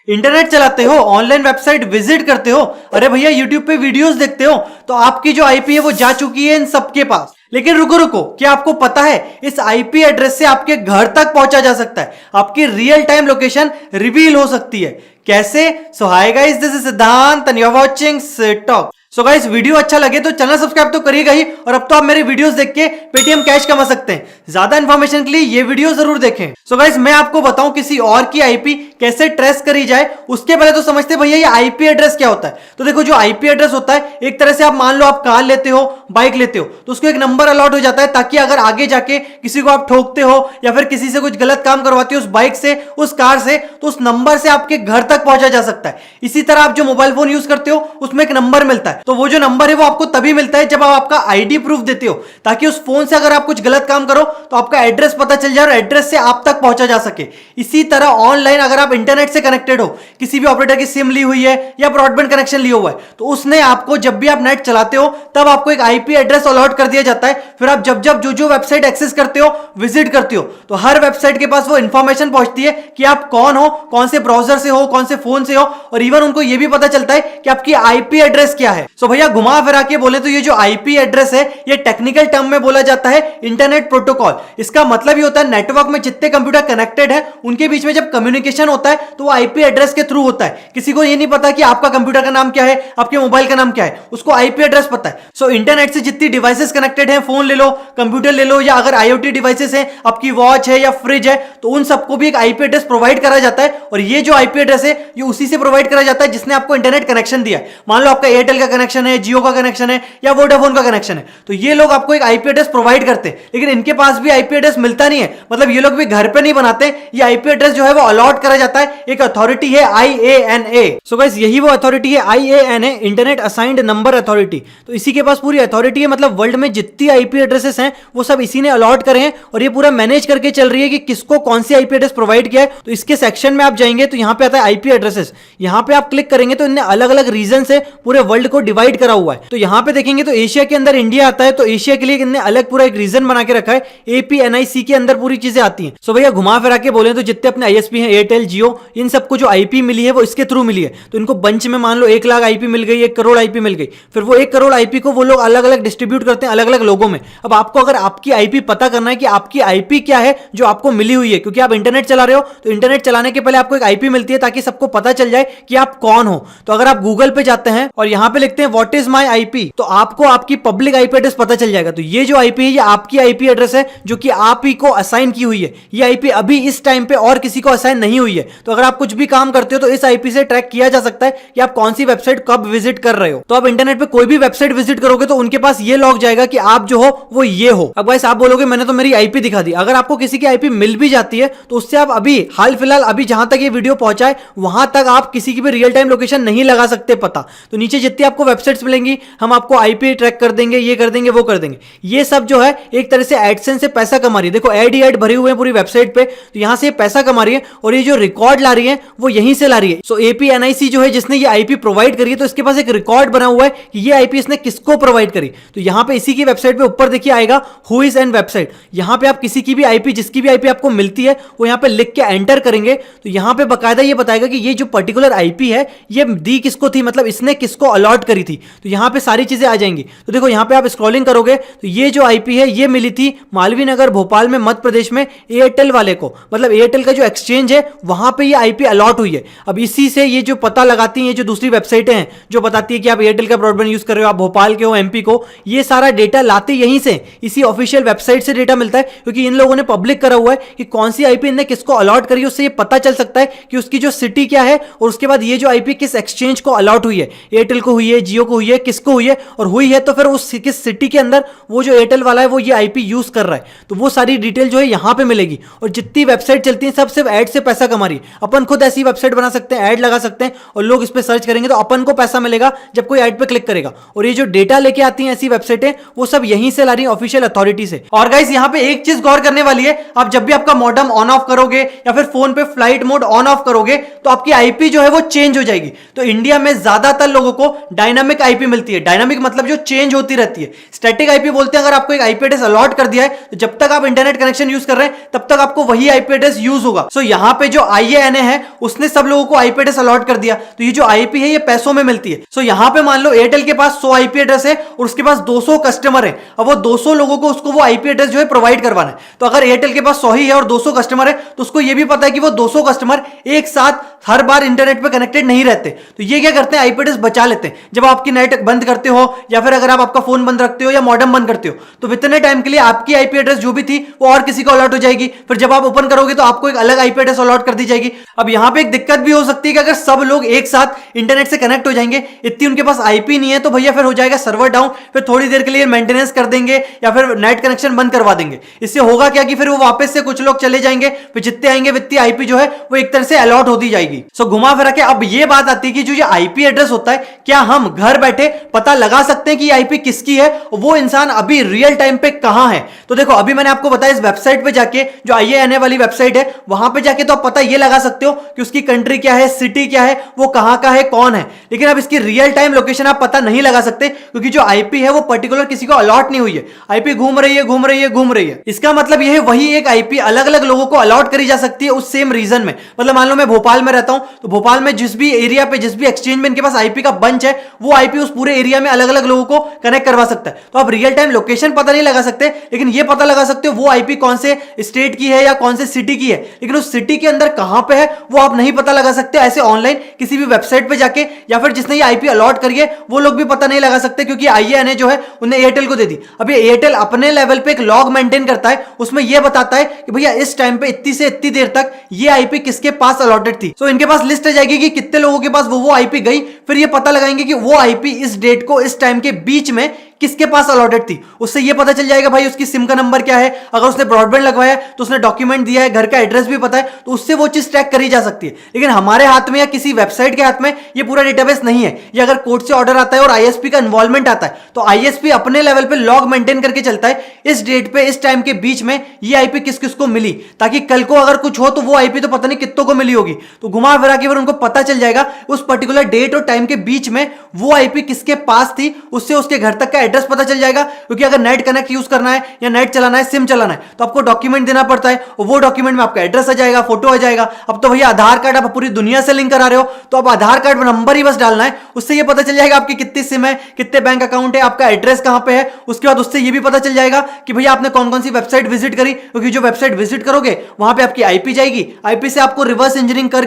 Internet चलाते हो, online website visit करते हो, अरे भैया यूट्यूब पे वीडियोस देखते हो, तो आपकी जो आईपी है वो जा चुकी है इन सबके पास। लेकिन रुको रुको, क्या आपको पता है इस आईपी एड्रेस से आपके घर तक पहुंचा जा सकता है, आपकी रियल टाइम लोकेशन रिवील हो सकती है। कैसे? So hi guys, this is Siddhant and you are watching sit talk. So guys, video अच्छा लगे तो चैनल सब्सक्राइब तो करिएगा ही, और अब तो आप मेरे वीडियोस देख के पेटीएम कैश कमा सकते हैं। ज्यादा इंफॉर्मेशन के लिए ये वीडियो जरूर देखें। सो गाइस, मैं आपको बताऊं किसी और की आईपी कैसे ट्रेस करी जाए, उसके पहले तो समझते भैया ये आईपी एड्रेस क्या होता है। तो देखो, जो आईपी एड्रेस होता है, एक तरह से आप मान लो आप कार लेते हो, बाइक लेते हो, तो उसको एक नंबर अलॉट हो जाता है, ताकि अगर आगे जाके किसी को आप ठोकते हो या फिर किसी से कुछ गलत काम करवाते हो उस बाइक से, उस कार से, तो उस नंबर से आपके घर तक पहुंचा जा सकता है। इसी तरह आप जो मोबाइल फोन यूज करते हो उसमें एक नंबर मिलता है, तो वो जो नंबर है वो आपको तभी मिलता है जब आप आपका आईडी प्रूफ देते हो, ताकि उस फोन से अगर आप कुछ गलत काम करो तो आपका एड्रेस पता चल जाए और एड्रेस से आप तक पहुंचा जा सके। इसी तरह ऑनलाइन अगर आप इंटरनेट से कनेक्टेड हो, किसी भी ऑपरेटर की सिम ली हुई है या ब्रॉडबैंड कनेक्शन लिया हुआ है, तो उसने आपको जब भी आप नेट चलाते हो तब आपको एक आईपी एड्रेस अलॉट कर दिया जाता है। फिर आप जब जब जो वेबसाइट एक्सेस करते हो, विजिट करते हो, तो हर वेबसाइट के पास वो इंफॉर्मेशन पहुंचती है कि आप कौन हो, कौन से ब्राउजर से हो, कौन से फोन से हो, और इवन उनको ये भी पता चलता है कि आपकी आईपी एड्रेस क्या है। सो भैया घुमा फिरा के बोले तो ये जो आईपी एड्रेस है, ये टेक्निकल टर्म में बोला जाता है इंटरनेट प्रोटोकॉल। इसका मतलब ये होता है नेटवर्क में जितने कंप्यूटर कनेक्टेड है उनके बीच में जब कम्युनिकेशन होता है तो वो आईपी एड्रेस के थ्रू होता है। किसी को ये नहीं पता कि आपका कंप्यूटर का नाम क्या है, आपके मोबाइल का नाम क्या है, उसको आईपी एड्रेस पता है। सो इंटरनेट से जितनी डिवाइसेस कनेक्टेड है, फोन ले लो, कंप्यूटर ले लो, या अगर आईओटी डिवाइसेस है, आपकी वॉच है या फ्रिज है, तो उन सबको भी एक आईपी एड्रेस प्रोवाइड करा जाता है। और ये जो आईपी एड्रेस है ये उसी से प्रोवाइड करा जाता है जिसने आपको इंटरनेट कनेक्शन दिया है। मान लो आपका एयरटेल का कनेक्शन है, जियो का कनेक्शन है या वोडाफोन का कनेक्शन है, तो ये लोग आपको एक आईपी एड्रेस प्रोवाइड करते हैं। लेकिन इनके पास भी आईपी एड्रेस मिलता नहीं है, मतलब ये लोग भी घर पे नहीं बनाते। ये आईपी एड्रेस जो है वो अलॉट करा जाता है, एक अथॉरिटी है IANA। सो गाइस, यही वो अथॉरिटी है IANA, internet assigned number authority. तो इसी के पास पूरी अथॉरिटी है, मतलब वर्ल्ड में जितनी आईपी एड्रेसेस हैं वो सब इसी ने अलॉट करे हैं, और ये पूरा मैनेज करके चल रही है कि किसको कौन सी आईपी एड्रेस प्रोवाइड किया है। तो इसके सेक्शन में आप जाएंगे तो यहाँ पे आता है आईपी एड्रेसेस। यहाँ पे आप क्लिक करेंगे तो इनने अलग अलग रीजन से पूरे वर्ल्ड को डिवाइड करा हुआ है। तो यहाँ पे देखेंगे तो एशिया के अंदर इंडिया आता है, तो एशिया के लिए इनने अलग पूरा एक रीजन बना के रखा है, APNIC के अंदर पूरी चीजें आती हैं। सो भैया घुमा फिरा के बोले तो जितने अपने आईएसपी हैं, एयरटेल, जियो, इन सबको जो आईपी मिली है वो इसके थ्रू मिली है। तो इनको बंच में मान लो 1 लाख आईपी मिल गई, 1 करोड़ आईपी मिल गई, फिर वो 1 करोड़ आईपी को वो लोग अलग अलग डिस्ट्रीब्यूट करते हैं अलग अलग लोगों में। अब आपको अगर आपकी आईपी पता करना है कि आपकी आईपी क्या है जो आपको मिली हुई है, क्योंकि आप इंटरनेट चला रहे हो, तो इंटरनेट चलाने के पहले आपको एक आईपी मिलती है ताकि सबको पता चल जाए कि आप कौन हो। तो अगर आप गूगल पे जाते हैं और यहां पे लिखते हैं व्हाट इज माय आईपी, तो आपको आपकी पब्लिक आईपी एड्रेस पता चल जाएगा। तो ये जो आईपी है ये आपकी आईपी एड्रेस है जो कि आप ही को असाइन की हुई है। ये आईपी अभी इस टाइम पे और किसी को असाइन नहीं हुई है। तो अगर आप कुछ भी काम करते हो तो इस आईपी से ट्रैक किया जा सकता है कि आप कौन सी वेबसाइट कब विजिट कर रहे हो। तो आप इंटरनेट पे कोई भी वेबसाइट विजिट करोगे तो उनके पास ये लॉग जाएगा कि आप जो हो वो ये हो। अब गाइस आप बोलोगे मैंने तो मेरी आईपी दिखा दी। अगर आपको किसी की आईपी मिल भी जाती है तो उससे आप अभी हाल फिलहाल अभी जहां तक ये वीडियो पहुंचा है वहां तक आप किसी की भी रियल टाइम लोकेशन नहीं लगा सकते पता। तो नीचे जितनी आपको वेबसाइट्स मिलेंगी हम आपको आईपी ट्रैक कर देंगे, ये कर देंगे, वो कर देंगे। ये सब जो है एक तरह से एडसेंस से पैसा कमा रही है। देखो ऐड भरे हुए हैं पूरी वेबसाइट पे, तो यहां से पैसा कमा रही है, और ये जो रिकॉर्ड ला रही है वो यहीं से ला रही है। सो APNIC जो है जिसने ये आईपी प्रोवाइड करी है, तो इसके पास एक रिकॉर्ड बना हुआ है कि ये आईपी इसने किसको प्रोवाइड करी। तो यहां पे इसी की वेबसाइट पे ऊपर देखिए आएगा हु इज एन वेबसाइट। यहां पे आप किसी की भी आईपी, जिसकी भी आईपी आपको मिलती है वो यहां पे लिख के एंटर करेंगे तो यहां पे बकायदा ये बताएगा कि ये जो पर्टिकुलर आईपी है ये दी किसको थी, मतलब इसने किसको अलॉट करी थी। तो यहां पे सारी चीजें आ जाएंगी। तो देखो यहां पे आप स्क्रॉलिंग करोगे तो ये जो आईपी है ये मिली थी मालवीय नगर भोपाल में मध्य प्रदेश में एयरटेल वाले को, मतलब एयरटेल का जो एक्सचेंज है वहां पे ये आईपी अलॉट हुई है। अब इसी से ये जो पता लगाती हैं जो दूसरी वेबसाइटें हैं जो बताती है कि आप एयरटेल का ब्रॉडबैंड यूज कर रहे हो, आप भोपाल के हो, MP को, ये सारा डेटा लाते यहीं से, इसी ऑफिशियल वेबसाइट से डेटा मिलता है, क्योंकि इन लोगों ने पब्लिक करा हुआ है कि कौन सी आईपी इनने किसको अलॉट करी। उससे ये पता चल सकता है कि उसकी जो सिटी क्या है, और उसके बाद ये जो आईपी किस एक्सचेंज को अलॉट हुई है, एयरटेल को हुई है, जियो को हुई है, किसको हुई है, और हुई है तो फिर उस किस सिटी के अंदर वो जो एयरटेल वाला है वो ये आईपी यूज कर रहा है। तो वो सारी डिटेल जो है यहां पे मिलेगी। और जितनी वेबसाइट चलती है सब सिर्फ ऐड से पैसा कमा रही है। अपन खुद ऐसी वेबसाइट बना सकते हैं, ऐड लगा सकते हैं, और लोग इस पे सर्च करेंगे तो अपन को पैसा मिलेगा जब कोई ऐड पे क्लिक करेगा। और ये जो डेटा लेके आती हैं ऐसी वेबसाइटें वो सब यहीं से ला रही है ऑफिशियल अथॉरिटी से। और गाइस यहाँ पे एक चीज गौर करने वाली है, आप जब भी आपका मॉडेम ऑन ऑफ करोगे या फिर फोन पे फ्लाइट मोड ऑन ऑफ करोगे तो आपकी आईपी जो है वो चेंज हो जाएगी। तो इंडिया में ज्यादातर लोगों को डायनामिक आईपी मिलती है। डायनामिक मतलब जो चेंज होती रहती है। स्टैटिक आईपी बोलते हैं अगर आपको एक आईपी एड्रेस अलॉट कर दिया है तो जब तक आप इंटरनेट कनेक्शन यूज कर रहे हैं तब तक आपको वही आईपी एड्रेस यूज होगा। सो यहाँ पे जो IANA है उसने सब लोगों को आईपी एड्रेस अलॉट कर दिया, तो ये जो आईपी है ये पैसों में मिलती है। सो यहाँ पे मान लो एयरटेल के पास 100 आईपी एड्रेस है और उसके पास 200 कस्टमर है। अब वो 200 लोगों को उसको वो आईपी एड्रेस जो है प्रोवाइड करवाना है। तो अगर एयरटेल के पास 100 ही है और 200 कस्टमर है तो उसको ये भी पता है कि वो 200 कस्टमर एक साथ हर बार इंटरनेट पे कनेक्टेड नहीं रहते। तो ये क्या करते हैं, आईपी एड्रेस बचा लेते हैं। जब आपकी नेट बंद करते हो या फिर अगर आप आपका फोन बंद रखते हो या मॉडेम बंद करते हो तो इतने टाइम के लिए आपकी आईपी एड्रेस जो भी थी वो और किसी को अलॉट हो जाएगी। फिर जब आप ओपन करोगे तो आपको एक अलग आईपी एड्रेस अलॉट कर दी जाएगी। अब यहां पे एक दिक्कत भी हो सकती है कि अगर सब लोग एक साथ इंटरनेट से कनेक्ट हो जाएंगे, इतनी उनके पास आईपी नहीं है, तो भैया फिर हो जाएगा सर्वर डाउन। फिर थोड़ी देर के लिए मेंटेनेंस कर देंगे या फिर नेट कनेक्शन बंद करवा देंगे। इससे होगा क्या कि फिर वो वापस से कुछ लोग चले जाएंगे, फिर जितने आएंगे वित्तीय आईपी जो है वो एक तरह से अलॉट होती जाएगी। सो घुमा फिरा के अब ये बात आती है कि जो ये आईपी एड्रेस होता है, क्या हम घर बैठे पता लगा सकते हैं कि आईपी किसकी है, वो इंसान अभी रियल टाइम पे कहां है? तो देखो अभी मैंने आपको बताया इस वेबसाइट पे जाके, जो IANA वाली वेबसाइट है, वहां पे जाके तो आप पता ये लगा सकते हो कि उसकी कंट्री क्या है, सिटी क्या है, वो कहां का है, कौन है। लेकिन अब इसकी रियल टाइम लोकेशन आप पता नहीं लगा सकते क्योंकि जो आईपी है वो पर्टिकुलर किसी को अलॉट नहीं हुई है। आईपी घूम रही है घूम रही है घूम रही है। इसका मतलब यह है वही एक आईपी अलग अलग लोगों को अलॉट करी जा सकती है उस सेम रीजन में। मतलब मान लो मैं भोपाल में रहता हूं तो भोपाल में जिस भी एरिया पे जिस भी एक्सचेंज में इनके पास आईपी का बंच है वो आईपी उस पूरे एरिया में अलग अलग लोगों को कनेक्ट करवा सकता है। तो आप रियल टाइम लोकेशन पता नहीं लगा सकते, लेकिन ये पता लगा सकते हो वो आईपी कौन से स्टेट की है या कौन से सिटी की है। लेकिन उस सिटी के अंदर कहां पे है वो आप नहीं पता लगा सकते ऐसे ऑनलाइन किसी भी वेबसाइट पे जाके, या फिर जिसने ये आईपी अलॉट करी है वो लोग भी पता नहीं लगा सकते क्योंकि IANA जो है उन्हें एयरटेल को दे दी। अब ये एयरटेल अपने लेवल पे एक लॉग मेंटेन करता है, उसमें यह बताता है कि भैया इस टाइम पे इतनी से इतनी देर तक ये आईपी किसके पास अलॉटेड थी। सो इनके पास लिस्ट आ जाएगी कि कितने लोगों के पास वो आईपी गई। फिर ये पता लगाएंगे कि वो आईपी इस डेट को इस टाइम के बीच में किसके पास अलॉटेड थी। उससे ये पता चल जाएगा भाई उसकी सिम का नंबर क्या है, अगर उसने ब्रॉडबैंड लगवाया तो उसने डॉक्यूमेंट दिया है, घर का एड्रेस भी पता है, तो उससे वो चीज ट्रैक करी जा सकती है। लेकिन हमारे हाथ में या किसी वेबसाइट के हाथ में ये पूरा डेटाबेस नहीं है। ये अगर कोर्ट से ऑर्डर आता है और ISP का इन्वॉल्वमेंट आता है तो ISP अपने लेवल पे लॉग मेंटेन करके चलता है इस डेट पे इस टाइम के बीच में ये आईपी किस किस को मिली, ताकि कल को अगर कुछ हो तो वो आईपी तो पता नहीं कितनों को मिली होगी। तो घुमा फिरा के फिर उनको पता चल जाएगा उस पर्टिकुलर डेट और टाइम के बीच में वो आईपी किसके पास थी। उससे उसके घर तक का एड्रेस पता चल जाएगा, क्योंकि अगर नेट कनेक्ट यूज करना है या नेट चलाना है, सिम चलाना है, तो आपको डॉक्यूमेंट देना पड़ता है और वो डॉक्यूमेंट में आपका एड्रेस आ जाएगा, फोटो आ जाएगा। अब तो भैया आधार कार्ड आप पूरी दुनिया से लिंक करा रहे हो तो अब आधार कार्ड नंबर ही बस डालना है, उससे ये पता चल जाएगा आपकी कितनी सिम है, कितने बैंक अकाउंट है, आपका एड्रेस कहां पे है। उसके बाद उससे ये भी पता चल जाएगा कि भैया आपने कौन कौन सी वेबसाइट विजिट करी, क्योंकि जो वेबसाइट विजिट करोगे वहां पे आपकी आईपी जाएगी, आईपी से आपको रिवर्स इंजीनियरिंग कर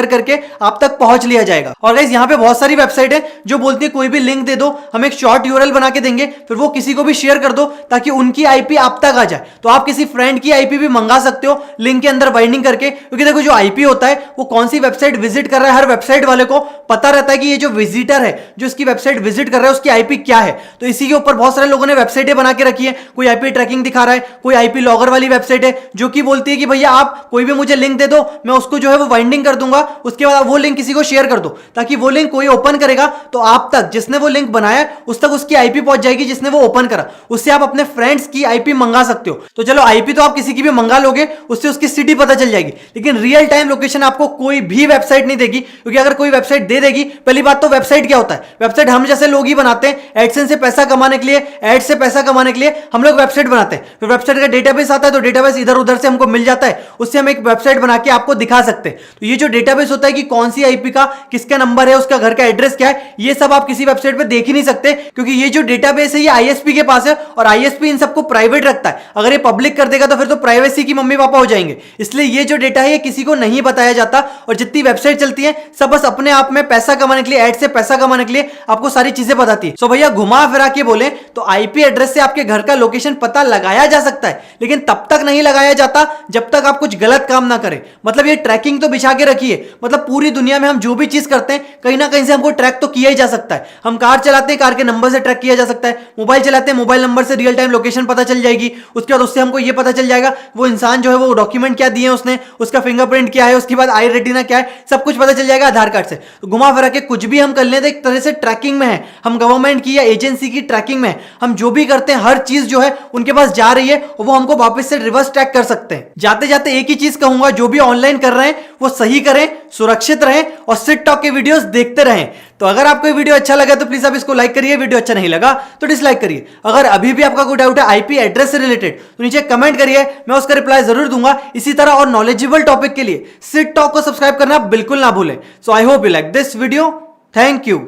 करके आप तक पहुंच लिया जाएगा। और गाइस यहाँ पे बहुत सारी वेबसाइट है जो बोलती है कोई भी लिंक दे दो, हम एक शॉर्ट यूआरएल बना के देंगे, फिर वो किसी को भी शेयर कर दो ताकि उनकी आईपी आप तक आ जाए। तो आप किसी फ्रेंड की आईपी भी मंगा सकते हो लिंक के अंदर बाइंडिंग करके, क्योंकि देखो जो आईपी होता है वो कौन सी वेबसाइट विजिट कर रहा है, हर वेबसाइट वाले को पता रहता है कि ये जो विजिटर है जो इसकी वेबसाइट विजिट कर रहा है उसकी आईपी क्या है। तो इसी के ऊपर बहुत सारे लोगों ने वेबसाइटें बना के रखी है। कोई आईपी ट्रैकिंग दिखा रहा है, कोई आईपी लॉगर वाली वेबसाइट है जो कि बोलती है कि भैया आप कोई भी मुझे लिंक दे दो, मैं उसको जो है वो बाइंडिंग कर दूंगा, उसके बाद वो लिंक किसी को शेयर कर दो, ताकि वो लिंक कोई ओपन करेगा तो आप तक, जिसने वो लिंक बनाया उस तक उसकी आईपी पहुंच जाएगी जिसने वो ओपन करा। उससे आप अपने फ्रेंड्स की आईपी मंगा सकते हो। तो चलो आईपी तो आप किसी की भी मंगा लोगे, उससे उसकी सिटी पता चल जाएगी, लेकिन रियल टाइम लोकेशन आपको कोई भी वेबसाइट नहीं देगी। क्योंकि अगर कोई वेबसाइट दे देगी, पहली बात तो वेबसाइट क्या होता है, वेबसाइट हम जैसे लोग ही बनाते हैं। एडसेंस से पैसा कमाने के लिए, एड से पैसा कमाने के लिए हम लोग वेबसाइट बनाते हैं। फिर वेबसाइट का डेटाबेस आता है तो डेटाबेस इधर उधर से हमको मिल जाता है, उससे हम एक वेबसाइट बना के आपको दिखा सकते हैं। तो ये जो डेटाबेस होता है कि कौन सी आईपी का किसका नंबर है, उसका घर का एड्रेस क्या है, ये सब आप किसी वेबसाइट पे देख ही नहीं सकते, क्योंकि ये जो डेटाबेस है ये ISP के पास है और ISP इन सबको प्राइवेट रखता है। अगर ये पब्लिक कर देगा तो फिर तो प्राइवेसी की मम्मी पापा हो जाएंगे। इसलिए ये जो डेटा है ये किसी को नहीं बताया जाता, और जितनी वेबसाइट चलती है सब बस अपने आप में पैसा कमाने के लिए, एड से पैसा कमाने के लिए आपको सारी चीजें बताती है। सो भैया घुमा फिरा के बोले तो आईपी एड्रेस से आपके घर का लोकेशन पता लगाया जा सकता है, लेकिन तब तक नहीं लगाया जाता जब तक आप कुछ गलत काम ना करें। मतलब ये ट्रैकिंग तो बिछा के रखिए, मतलब पूरी दुनिया में हम जो भी चीज करते हैं कहीं ना कहीं से हमको ट्रैक तो किया ही जा सकता है। हम कार चलाते हैं, कार के नंबर से ट्रैक किया जा सकता है, मोबाइल चलाते हैं, मोबाइल नंबर से रियल टाइम लोकेशन पता चल जाएगी। उसके बाद उससे हमको ये पता चल जाएगा वो इंसान जो है वो डॉक्यूमेंट क्या दिए उसने, उसका फिंगरप्रिंट क्या है, उसके बाद आई रेटिना क्या है, सब कुछ पता चल जाएगा आधार कार्ड से। तो घुमा फिरा के कुछ भी हम कर लेते एक तरह से ट्रैकिंग में है, हम गवर्नमेंट की या एजेंसी की ट्रैकिंग में है। हम जो भी करते हैं हर चीज जो है उनके पास जा रही है और वो हमको वापस से रिवर्स ट्रैक कर सकते हैं। जाते जाते एक ही चीज कहूंगा, जो भी ऑनलाइन कर रहे हैं वो सही करें, सुरक्षित रहें और सिट टॉक के वीडियोस देखते रहें। तो अगर आपको ये वीडियो अच्छा लगा तो प्लीज आप इसको लाइक करिए, वीडियो अच्छा नहीं लगा तो डिसलाइक करिए। अगर अभी भी आपका कोई डाउट है आईपी एड्रेस से रिलेटेड तो नीचे कमेंट करिए, मैं उसका रिप्लाई जरूर दूंगा। इसी तरह और नॉलेजेबल टॉपिक के लिए सिट टॉक को सब्सक्राइब करना बिल्कुल ना भूलें। So I hope you like this video. Thank you.